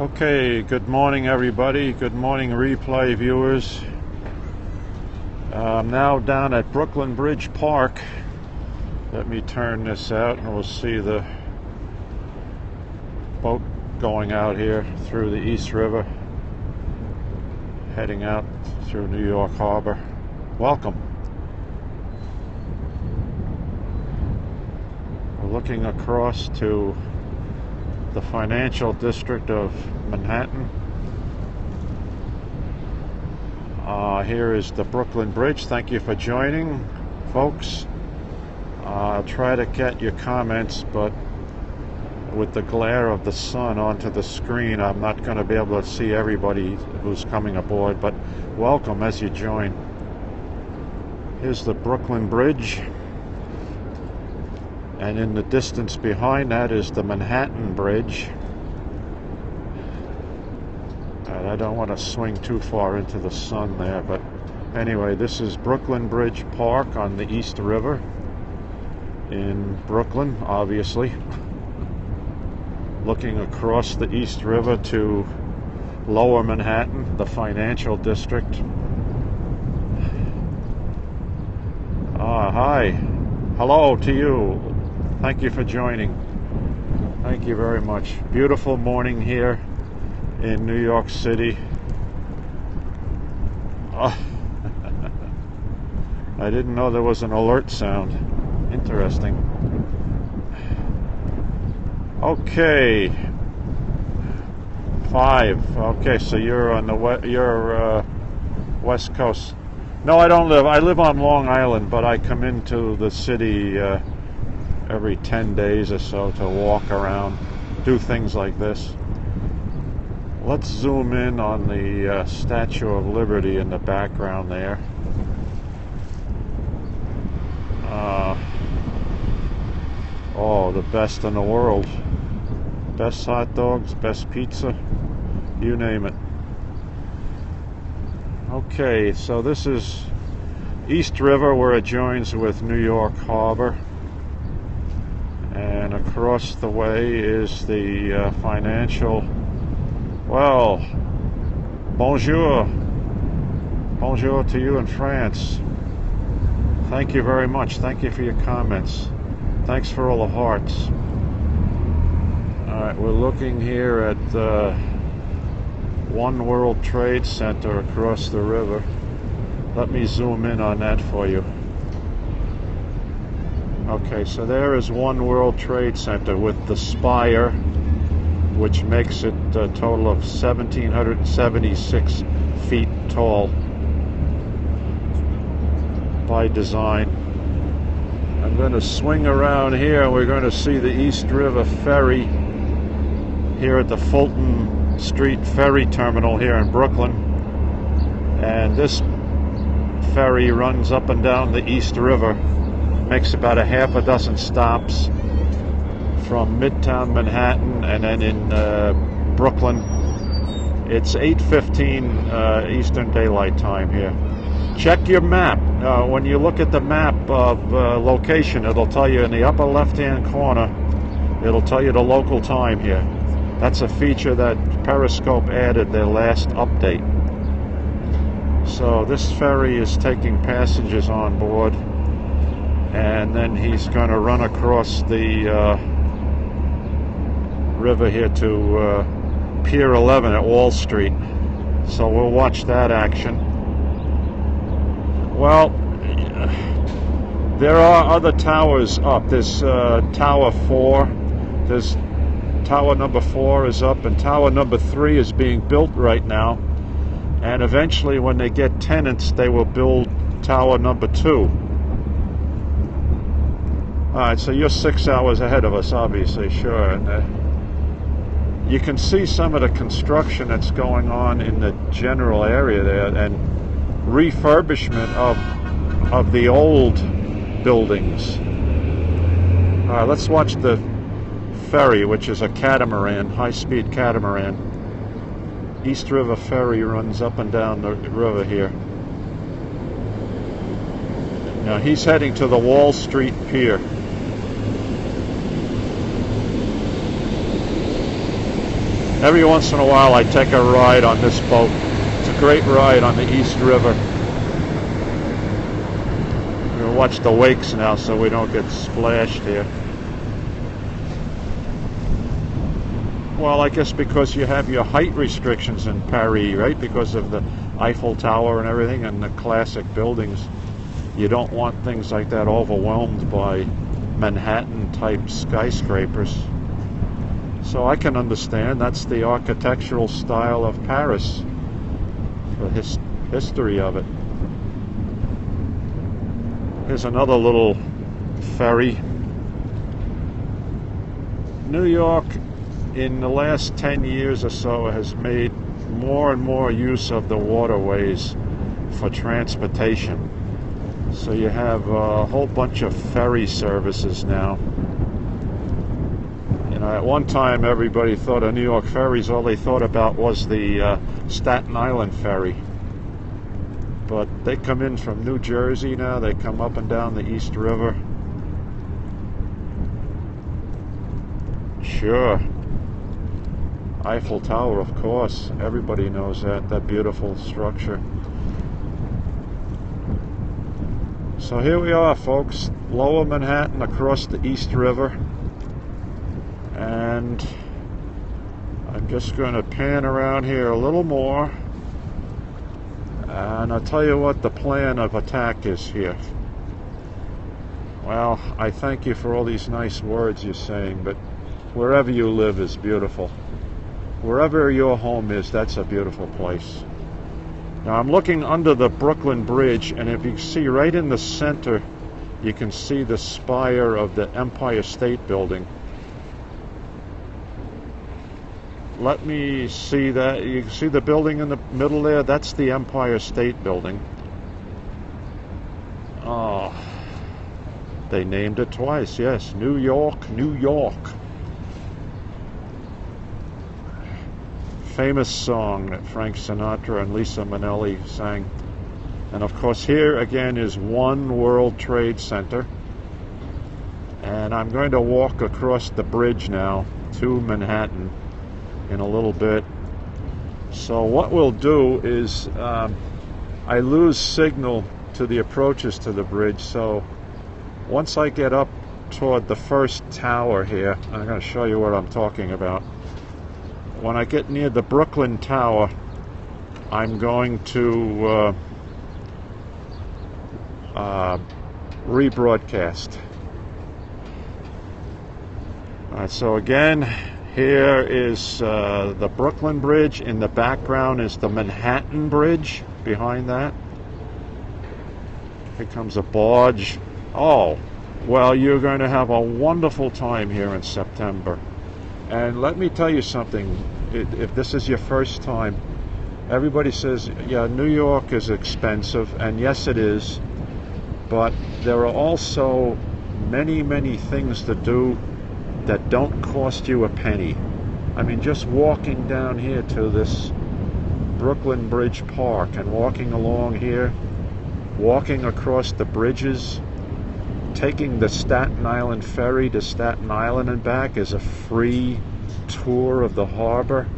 Okay, good morning everybody. Good morning replay viewers. I'm now down at Brooklyn Bridge Park. Let me turn this out and we'll see the boat going out here through the East River, heading out through New York Harbor. Welcome. We're looking across to the financial district of Manhattan. Here is the Brooklyn Bridge. Thank you for joining, folks. I'll try to get your comments, but with the glare of the sun onto the screen, I'm not going to be able to see everybody who's coming aboard, but welcome as you join. Here's the Brooklyn Bridge. And in the distance behind that is the Manhattan Bridge. And I don't want to swing too far into the sun there, but anyway, this is Brooklyn Bridge Park on the East River in Brooklyn, obviously. Looking across the East River to Lower Manhattan, the financial district. Hi. Hello to you. Thank you for joining. Thank you very much. Beautiful morning here in New York City. I didn't know there was an alert sound. Interesting. Okay. 5. Okay, so you're on the West Coast. No, I don't live. I live on Long Island, but I come into the city every 10 days or so to walk around, do things like this. Let's zoom in on the Statue of Liberty in the background there. Oh, the best in the world. Best hot dogs, best pizza, you name it. Okay, so this is East River where it joins with New York Harbor. And across the way is the financial, well, bonjour. Bonjour to you in France. Thank you very much. Thank you for your comments. Thanks for all the hearts. All right, we're looking here at One World Trade Center across the river. Let me zoom in on that for you. Okay, so there is One World Trade Center with the spire, which makes it a total of 1,776 feet tall by design. I'm going to swing around here and we're going to see the East River Ferry here at the Fulton Street Ferry Terminal here in Brooklyn. And this ferry runs up and down the East River. Makes about a half a dozen stops from Midtown Manhattan, and then in Brooklyn. It's 8:15 Eastern Daylight Time here. Check your map. When you look at the map of location, it'll tell you in the upper left-hand corner, it'll tell you the local time here. That's a feature that Periscope added their last update. So this ferry is taking passengers on board, and then he's going to run across the river here to Pier 11 at Wall Street. So we'll watch that action. Well, there are other towers up. There's Tower 4. There's Tower number 4 is up, and Tower number 3 is being built right now. And eventually, when they get tenants, they will build Tower number 2. Alright, so you're 6 hours ahead of us, obviously, sure. And you can see some of the construction that's going on in the general area there, and refurbishment of the old buildings. Alright, let's watch the ferry, which is a catamaran, high-speed catamaran. East River Ferry runs up and down the river here. Now he's heading to the Wall Street Pier. Every once in a while I take a ride on this boat. It's a great ride on the East River. We're going to watch the wakes now so we don't get splashed here. Well, I guess because you have your height restrictions in Paris, right? Because of the Eiffel Tower and everything and the classic buildings. You don't want things like that overwhelmed by Manhattan-type skyscrapers. So I can understand that's the architectural style of Paris, the history of it. Here's another little ferry. New York, in the last 10 years or so, has made more and more use of the waterways for transportation. So you have a whole bunch of ferry services now. You know, at one time everybody thought of New York ferries, all they thought about was the Staten Island ferry. But they come in from New Jersey now, they come up and down the East River. Sure. Eiffel Tower, of course. Everybody knows that beautiful structure. So here we are, folks, Lower Manhattan across the East River. And I'm just going to pan around here a little more. And I'll tell you what the plan of attack is here. Well, I thank you for all these nice words you're saying, but wherever you live is beautiful. Wherever your home is, that's a beautiful place. Now I'm looking under the Brooklyn Bridge, and if you see right in the center, you can see the spire of the Empire State Building. Let me see that. You can see the building in the middle there? That's the Empire State Building. Oh, they named it twice, yes. New York, New York. Famous song that Frank Sinatra and Lisa Minnelli sang. And of course here again is One World Trade Center. And I'm going to walk across the bridge now to Manhattan in a little bit. So what we'll do is I lose signal to the approaches to the bridge, so once I get up toward the first tower here, I'm going to show you what I'm talking about. When I get near the Brooklyn Tower, I'm going to rebroadcast. Alright, so again, here is the Brooklyn Bridge. In the background is the Manhattan Bridge behind that. Here comes a barge. Oh, well, you're going to have a wonderful time here in September. And let me tell you something, if this is your first time, everybody says, yeah, New York is expensive, and yes it is, but there are also many, many things to do that don't cost you a penny. I mean, just walking down here to this Brooklyn Bridge Park and walking along here, walking across the bridges, taking the Staten Island ferry to Staten Island and back is a free tour of the harbor.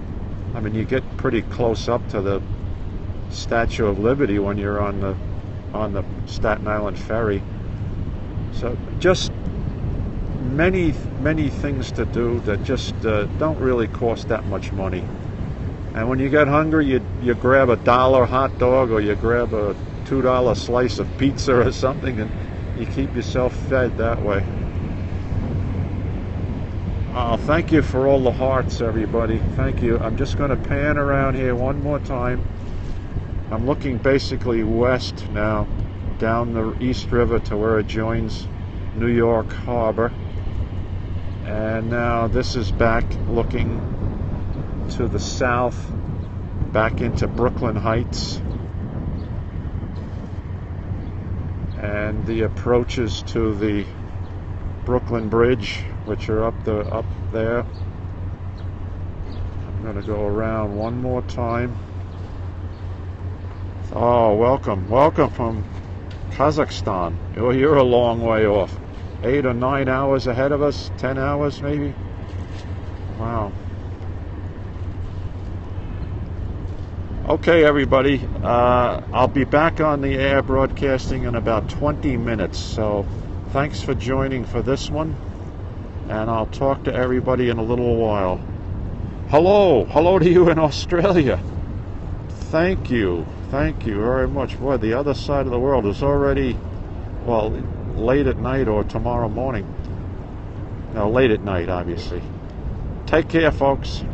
I mean, you get pretty close up to the Statue of Liberty when you're on the Staten Island ferry. So just many, many things to do that just don't really cost that much money. And when you get hungry, you grab a $1 hot dog, or you grab a $2 slice of pizza or something, and you keep yourself fed that way. Thank you for all the hearts, everybody. Thank you. I'm just going to pan around here one more time. I'm looking basically west now, down the East River to where it joins New York Harbor. And now this is back looking to the south, back into Brooklyn Heights. And the approaches to the Brooklyn Bridge, which are up there. I'm going to go around one more time. Oh, welcome from Kazakhstan. Oh, you're a long way off. 8 or 9 hours ahead of us, 10 hours maybe. Wow. Okay, everybody, I'll be back on the air broadcasting in about 20 minutes, so thanks for joining for this one, and I'll talk to everybody in a little while. Hello to you in Australia. Thank you very much. Boy, the other side of the world is already, well, late at night or tomorrow morning. No, late at night, obviously. Take care, folks.